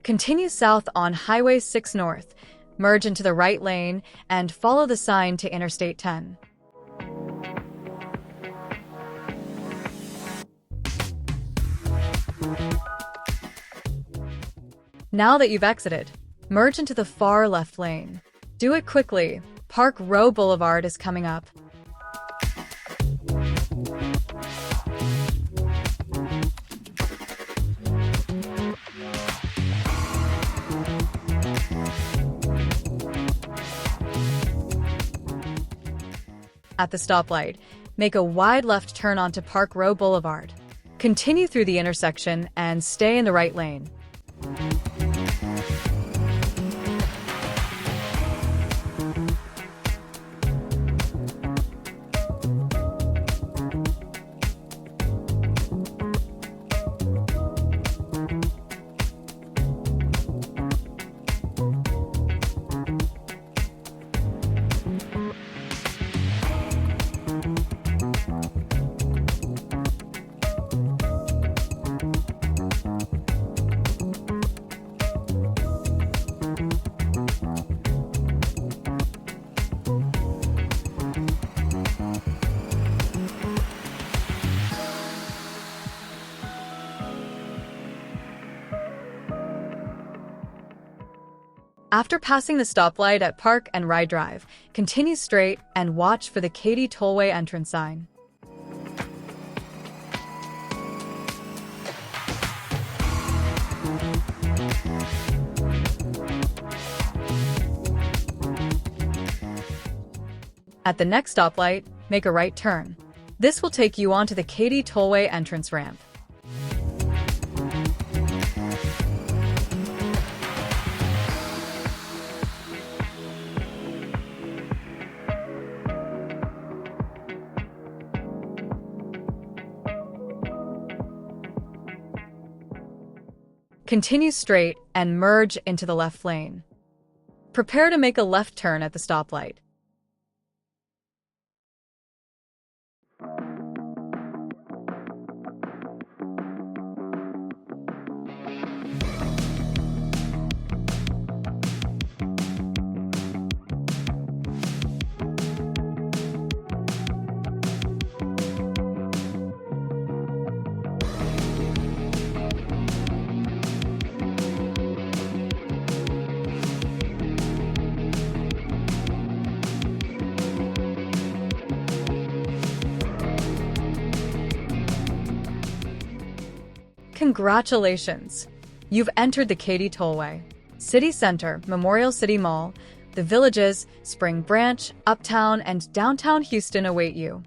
Continue south on Highway 6 North, merge into the right lane, and follow the sign to Interstate 10. Now that you've exited, merge into the far left lane. Do it quickly. Park Row Boulevard is coming up. At the stoplight, make a wide left turn onto Park Row Boulevard. Continue through the intersection and stay in the right lane. After passing the stoplight at Park and Ride Drive, continue straight and watch for the Katy Tollway entrance sign. At the next stoplight, make a right turn. This will take you onto the Katy Tollway entrance ramp. Continue straight and merge into the left lane. Prepare to make a left turn at the stoplight. Congratulations! You've entered the Katy Tollway. City Center, Memorial City Mall, the Villages, Spring Branch, Uptown, and Downtown Houston await you.